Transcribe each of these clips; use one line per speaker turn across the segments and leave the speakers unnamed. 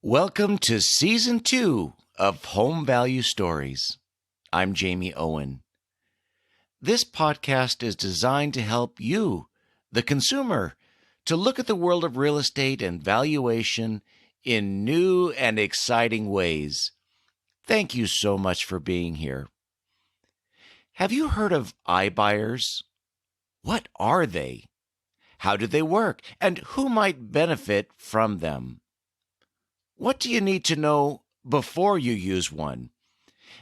Welcome to Season 2 of Home Value Stories. I'm Jamie Owen. This podcast is designed to help you, the consumer, to look at the world of real estate and valuation in new and exciting ways. Thank you so much for being here. Have you heard of iBuyers? What are they? How do they work? And who might benefit from them? What do you need to know before you use one?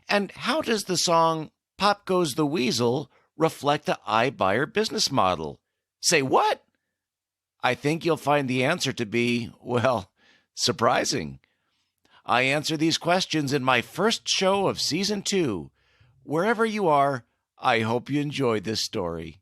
And how does the song Pop Goes the Weasel reflect the iBuyer business model? Say what? I think you'll find the answer to be, well, surprising. I answer these questions in my first show of Season 2. Wherever you are, I hope you enjoyed this story.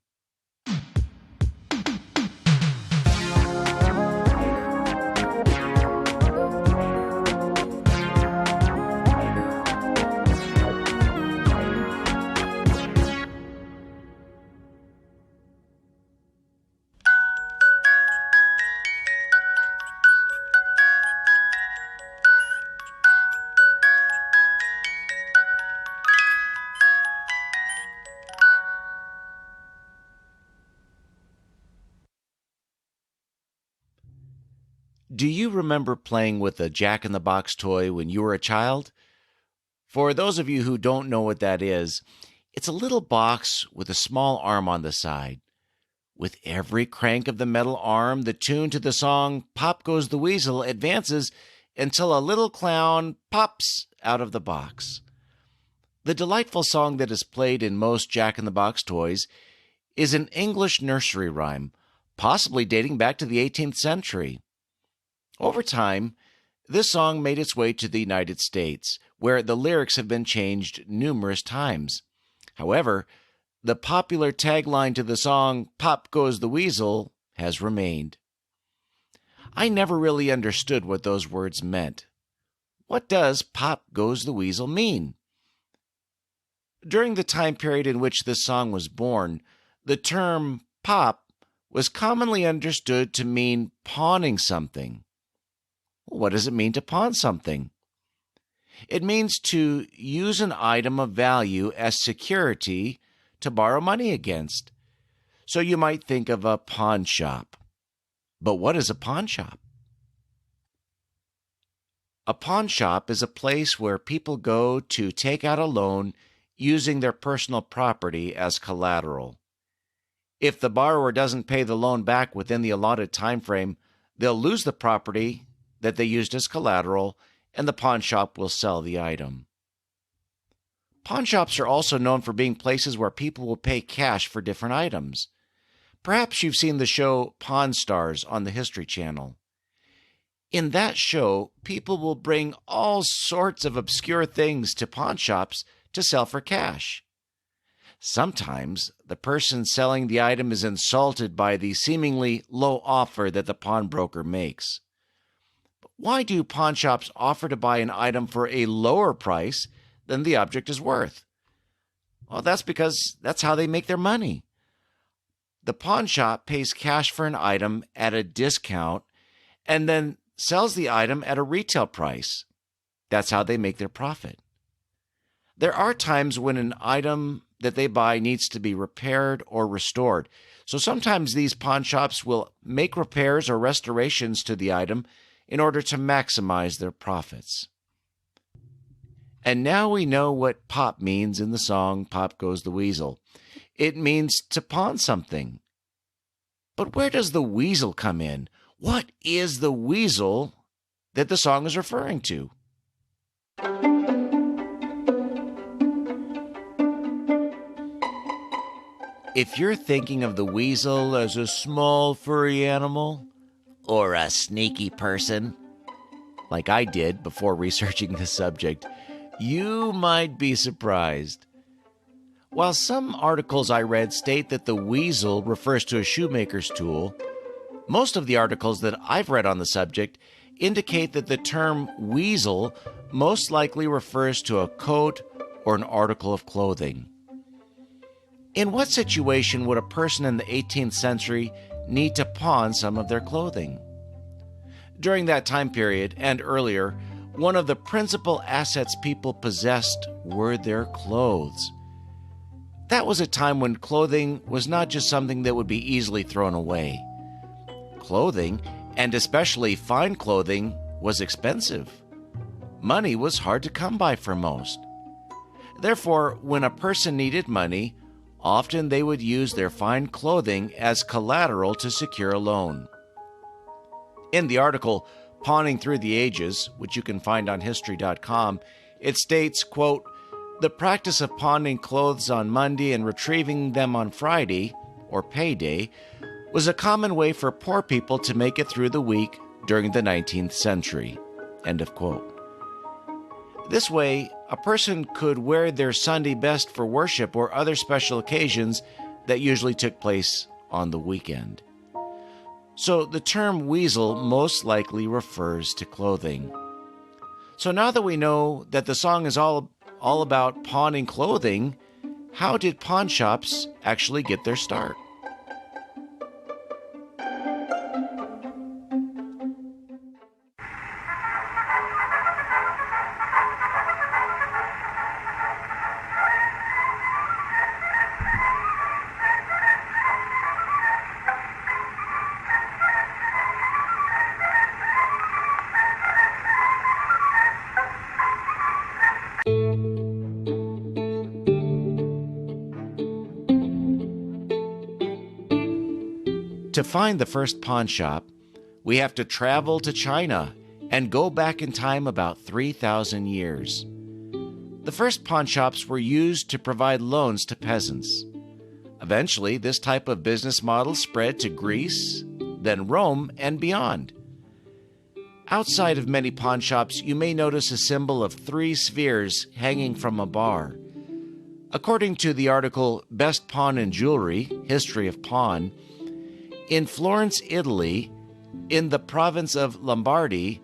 Do you remember playing with a Jack-in-the-Box toy when you were a child? For those of you who don't know what that is, it's a little box with a small arm on the side. With every crank of the metal arm, the tune to the song Pop Goes the Weasel advances until a little clown pops out of the box. The delightful song that is played in most Jack-in-the-Box toys is an English nursery rhyme, possibly dating back to the 18th century. Over time, this song made its way to the United States, where the lyrics have been changed numerous times. However, the popular tagline to the song Pop Goes the Weasel has remained. I never really understood what those words meant. What does Pop Goes the Weasel mean? During the time period in which this song was born, the term pop was commonly understood to mean pawning something. What does it mean to pawn something? It means to use an item of value as security to borrow money against. So you might think of a pawn shop. But what is a pawn shop? A pawn shop is a place where people go to take out a loan using their personal property as collateral. If the borrower doesn't pay the loan back within the allotted time frame, they'll lose the property that they used as collateral, and the pawn shop will sell the item. Pawn shops are also known for being places where people will pay cash for different items. Perhaps you've seen the show Pawn Stars on the History Channel. In that show, people will bring all sorts of obscure things to pawn shops to sell for cash. Sometimes the person selling the item is insulted by the seemingly low offer that the pawnbroker makes. Why do pawn shops offer to buy an item for a lower price than the object is worth? Well, that's because that's how they make their money. The pawn shop pays cash for an item at a discount and then sells the item at a retail price. That's how they make their profit. There are times when an item that they buy needs to be repaired or restored. So sometimes these pawn shops will make repairs or restorations to the item in order to maximize their profits. And now we know what pop means in the song Pop Goes the Weasel. It means to pawn something. But where does the weasel come in? What is the weasel that the song is referring to? If you're thinking of the weasel as a small furry animal, or a sneaky person, like I did before researching this subject, you might be surprised. While some articles I read state that the weasel refers to a shoemaker's tool, most of the articles that I've read on the subject indicate that the term weasel most likely refers to a coat or an article of clothing. In what situation would a person in the 18th century need to pawn some of their clothing? During that time period and earlier, one of the principal assets people possessed were their clothes. That was a time when clothing was not just something that would be easily thrown away. Clothing, and especially fine clothing, was expensive. Money was hard to come by for most. Therefore, when a person needed money, often they would use their fine clothing as collateral to secure a loan. In the article, Pawning Through the Ages, which you can find on History.com, it states, quote, "The practice of pawning clothes on Monday and retrieving them on Friday, or payday, was a common way for poor people to make it through the week during the 19th century." End of quote. This way, a person could wear their Sunday best for worship or other special occasions that usually took place on the weekend. So the term weasel most likely refers to clothing. So now that we know that the song is all about pawning clothing, how did pawn shops actually get their start? To find the first pawn shop, we have to travel to China and go back in time about 3,000 years. The first pawn shops were used to provide loans to peasants. Eventually, this type of business model spread to Greece, then Rome, and beyond. Outside of many pawn shops, you may notice a symbol of 3 spheres hanging from a bar. According to the article Best Pawn and Jewelry, History of Pawn, in Florence, Italy, in the province of Lombardy,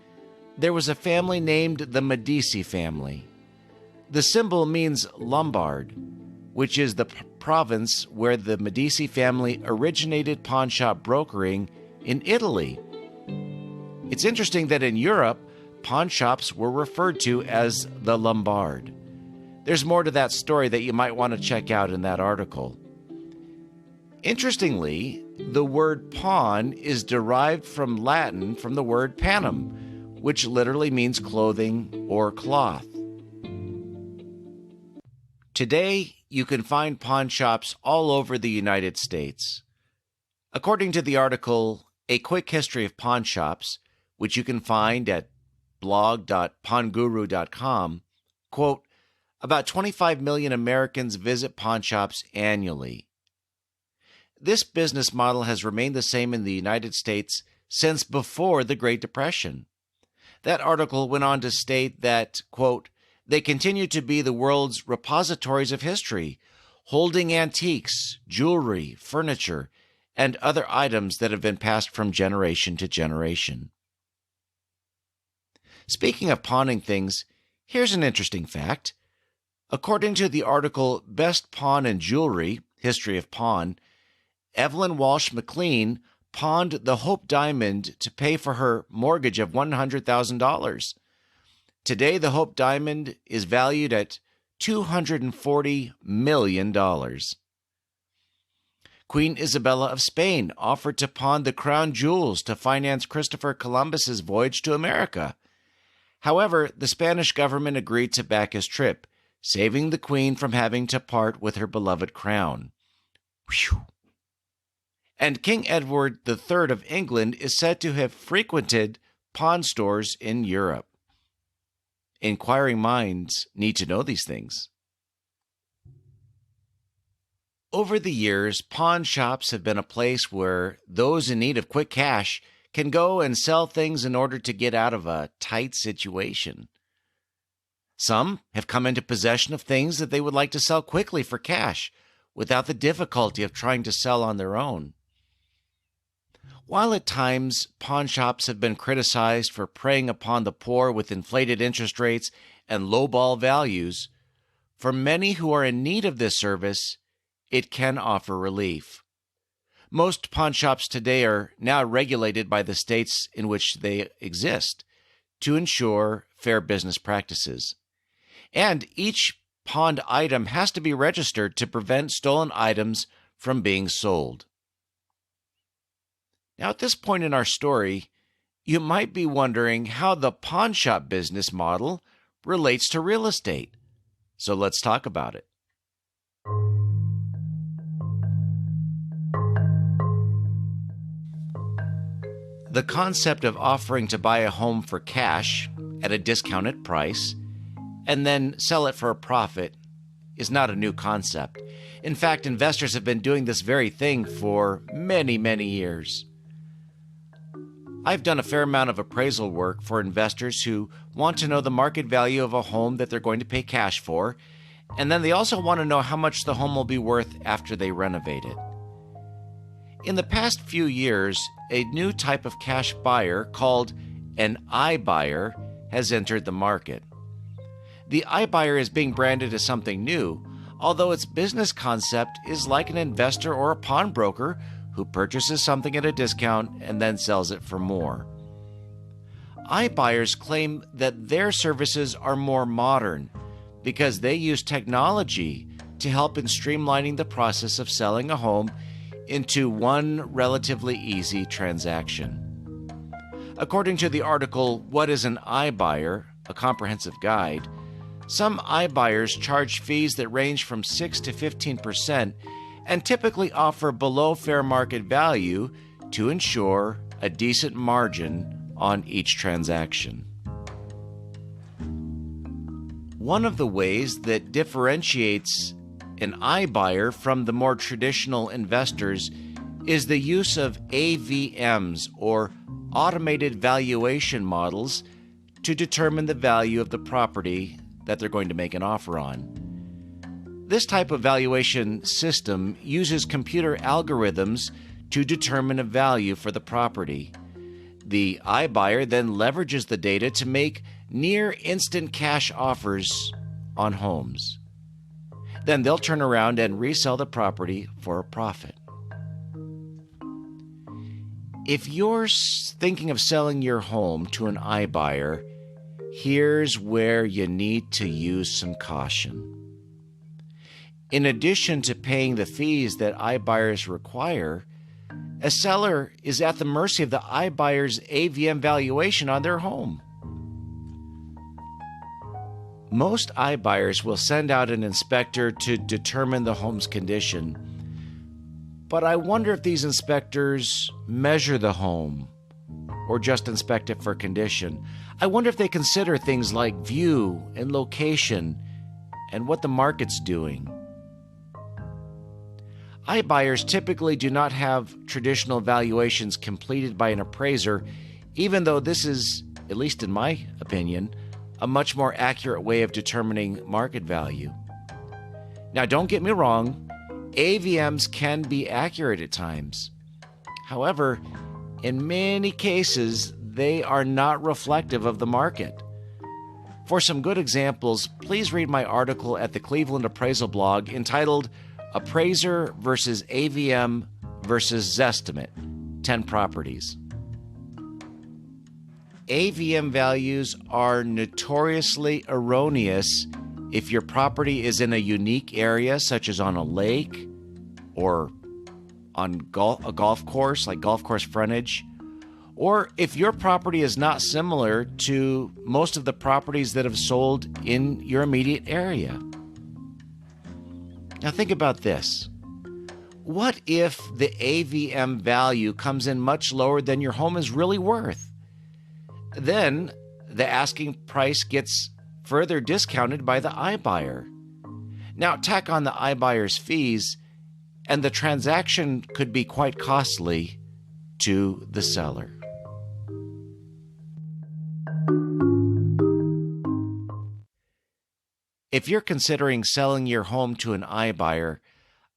there was a family named the Medici family. The symbol means Lombard, which is the province where the Medici family originated pawn shop brokering in Italy. It's interesting that in Europe, pawn shops were referred to as the Lombard. There's more to that story that you might want to check out in that article. Interestingly, the word pawn is derived from Latin from the word panem, which literally means clothing or cloth. Today, you can find pawn shops all over the United States. According to the article A Quick History of Pawn Shops, which you can find at blog.pawnguru.com, quote, about 25 million Americans visit pawn shops annually. This business model has remained the same in the United States since before the Great Depression. That article went on to state that, quote, they continue to be the world's repositories of history, holding antiques, jewelry, furniture, and other items that have been passed from generation to generation. Speaking of pawning things, here's an interesting fact. According to the article Best Pawn and Jewelry, History of Pawn, Evelyn Walsh McLean pawned the Hope Diamond to pay for her mortgage of $100,000. Today, the Hope Diamond is valued at $240 million. Queen Isabella of Spain offered to pawn the crown jewels to finance Christopher Columbus's voyage to America. However, the Spanish government agreed to back his trip, saving the Queen from having to part with her beloved crown. Whew. And King Edward III of England is said to have frequented pawn stores in Europe. Inquiring minds need to know these things. Over the years, pawn shops have been a place where those in need of quick cash can go and sell things in order to get out of a tight situation. Some have come into possession of things that they would like to sell quickly for cash, without the difficulty of trying to sell on their own. While at times pawn shops have been criticized for preying upon the poor with inflated interest rates and lowball values, for many who are in need of this service, it can offer relief. Most pawn shops today are now regulated by the states in which they exist to ensure fair business practices. And each pawned item has to be registered to prevent stolen items from being sold. Now, at this point in our story, you might be wondering how the pawn shop business model relates to real estate. So let's talk about it. The concept of offering to buy a home for cash at a discounted price and then sell it for a profit is not a new concept. In fact, investors have been doing this very thing for many, many years. I've done a fair amount of appraisal work for investors who want to know the market value of a home that they're going to pay cash for, and then they also want to know how much the home will be worth after they renovate it. In the past few years, a new type of cash buyer called an iBuyer has entered the market. The iBuyer is being branded as something new, although its business concept is like an investor or a pawnbroker who purchases something at a discount and then sells it for more. iBuyers claim that their services are more modern because they use technology to help in streamlining the process of selling a home into one relatively easy transaction. According to the article, What is an iBuyer? A Comprehensive Guide, some iBuyers charge fees that range from 6 to 15% and typically offer below fair market value to ensure a decent margin on each transaction. One of the ways that differentiates an iBuyer from the more traditional investors is the use of AVMs, or automated valuation models, to determine the value of the property that they're going to make an offer on. This type of valuation system uses computer algorithms to determine a value for the property. The iBuyer then leverages the data to make near instant cash offers on homes. Then they'll turn around and resell the property for a profit. If you're thinking of selling your home to an iBuyer, here's where you need to use some caution. In addition to paying the fees that iBuyers require, a seller is at the mercy of the iBuyer's AVM valuation on their home. Most iBuyers will send out an inspector to determine the home's condition, but I wonder if these inspectors measure the home or just inspect it for condition. I wonder if they consider things like view and location and what the market's doing. iBuyers typically do not have traditional valuations completed by an appraiser, even though this is, at least in my opinion, a much more accurate way of determining market value. Now, don't get me wrong, AVMs can be accurate at times. However, in many cases, they are not reflective of the market. For some good examples, please read my article at the Cleveland Appraisal blog entitled Appraiser versus AVM versus Zestimate, 10 Properties. AVM values are notoriously erroneous if your property is in a unique area, such as on a lake or on a golf course, like golf course frontage, or if your property is not similar to most of the properties that have sold in your immediate area. Now think about this. What if the AVM value comes in much lower than your home is really worth? Then the asking price gets further discounted by the iBuyer. Now tack on the iBuyer's fees, and the transaction could be quite costly to the seller. If you're considering selling your home to an iBuyer,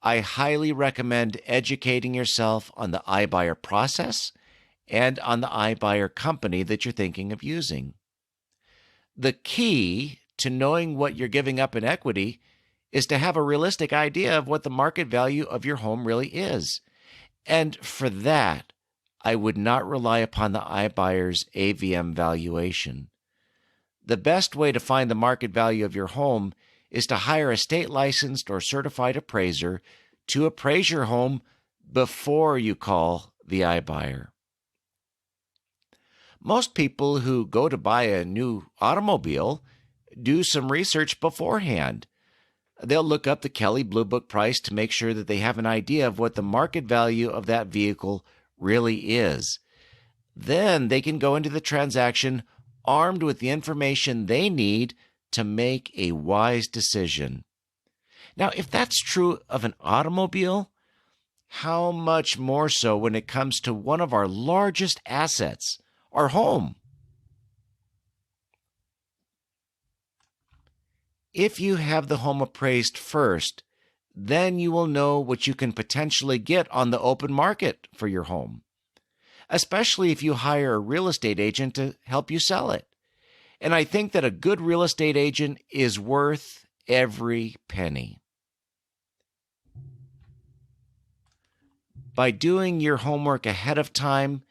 I highly recommend educating yourself on the iBuyer process and on the iBuyer company that you're thinking of using. The key to knowing what you're giving up in equity is to have a realistic idea of what the market value of your home really is. And for that, I would not rely upon the iBuyers AVM valuation. The best way to find the market value of your home is to hire a state-licensed or certified appraiser to appraise your home before you call the iBuyer. Most people who go to buy a new automobile do some research beforehand. They'll look up the Kelley Blue Book price to make sure that they have an idea of what the market value of that vehicle really is. Then they can go into the transaction armed with the information they need to make a wise decision. Now, if that's true of an automobile, how much more so when it comes to one of our largest assets, our home? If you have the home appraised first, then you will know what you can potentially get on the open market for your home, especially if you hire a real estate agent to help you sell it. And I think that a good real estate agent is worth every penny. By doing your homework ahead of time,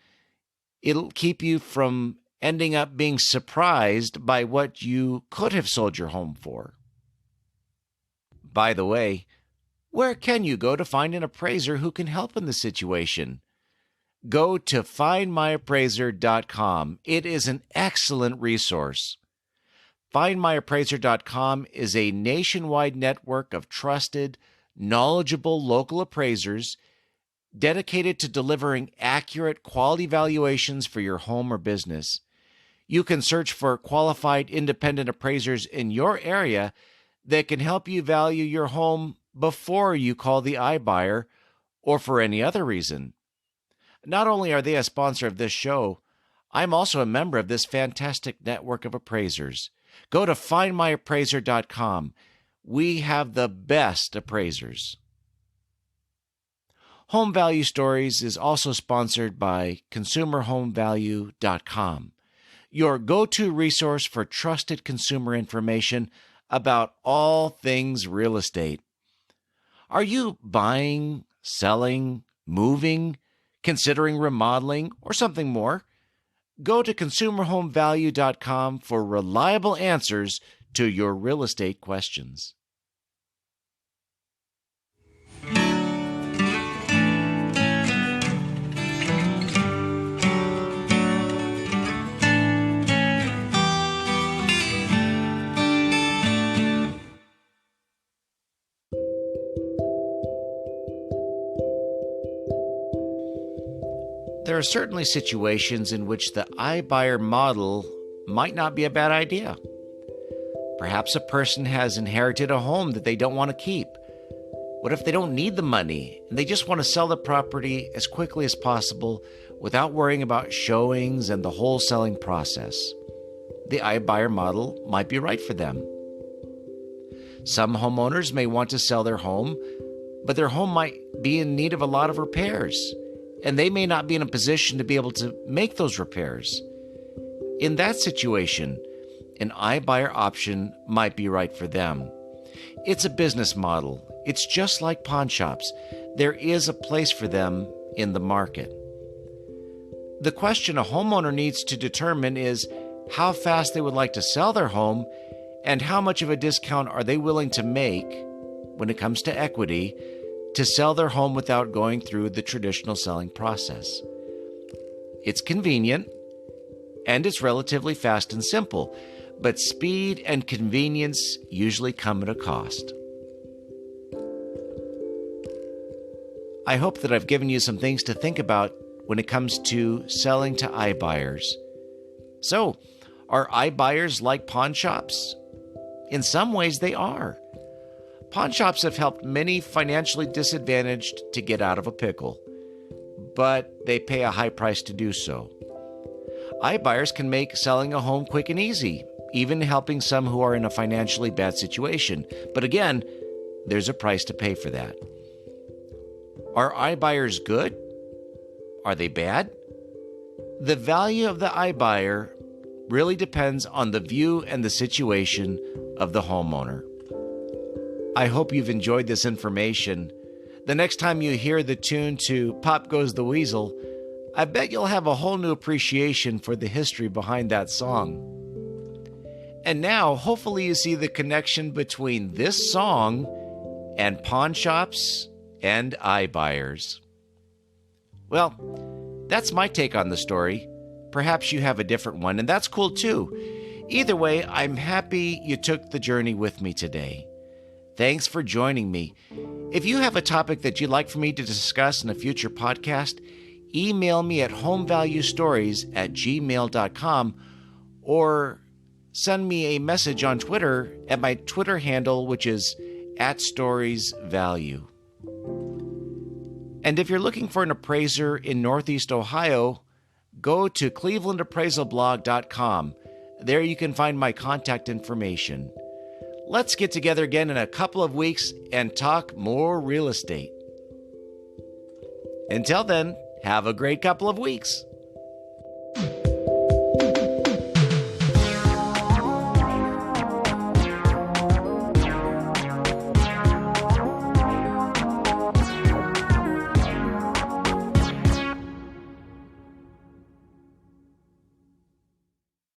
it'll keep you from ending up being surprised by what you could have sold your home for. By the way, where can you go to find an appraiser who can help in the situation? Go to findmyappraiser.com. It is an excellent resource. Findmyappraiser.com is a nationwide network of trusted, knowledgeable local appraisers dedicated to delivering accurate quality valuations for your home or business. You can search for qualified independent appraisers in your area that can help you value your home before you call the iBuyer or for any other reason. Not only are they a sponsor of this show, I'm also a member of this fantastic network of appraisers. Go to findmyappraiser.com. We have the best appraisers. Home Value Stories is also sponsored by consumerhomevalue.com, your go-to resource for trusted consumer information about all things real estate. Are you buying, selling, moving, considering remodeling, or something more? Go to consumerhomevalue.com for reliable answers to your real estate questions. There are certainly situations in which the iBuyer model might not be a bad idea. Perhaps a person has inherited a home that they don't want to keep. What if they don't need the money and they just want to sell the property as quickly as possible without worrying about showings and the whole selling process? The iBuyer model might be right for them. Some homeowners may want to sell their home, but their home might be in need of a lot of repairs, and they may not be in a position to be able to make those repairs. In that situation, an iBuyer option might be right for them. It's a business model. It's just like pawn shops. There is a place for them in the market. The question a homeowner needs to determine is how fast they would like to sell their home and how much of a discount are they willing to make when it comes to equity to sell their home without going through the traditional selling process. It's convenient, and it's relatively fast and simple, but speed and convenience usually come at a cost. I hope that I've given you some things to think about when it comes to selling to iBuyers. So, are iBuyers like pawn shops? In some ways, they are. Pawn shops have helped many financially disadvantaged to get out of a pickle, but they pay a high price to do so. iBuyers can make selling a home quick and easy, even helping some who are in a financially bad situation. But again, there's a price to pay for that. Are iBuyers good? Are they bad? The value of the iBuyer really depends on the view and the situation of the homeowner. I hope you've enjoyed this information. The next time you hear the tune to Pop Goes the Weasel, I bet you'll have a whole new appreciation for the history behind that song. And now, hopefully you see the connection between this song and pawn shops and iBuyers. Well, that's my take on the story. Perhaps you have a different one, and that's cool too. Either way, I'm happy you took the journey with me today. Thanks for joining me. If you have a topic that you'd like for me to discuss in a future podcast, email me at homevaluestories@gmail.com or send me a message on Twitter at my Twitter handle, which is @storiesvalue. And if you're looking for an appraiser in Northeast Ohio, go to clevelandappraisalblog.com. There you can find my contact information. Let's get together again in a couple of weeks and talk more real estate. Until then, have a great couple of weeks.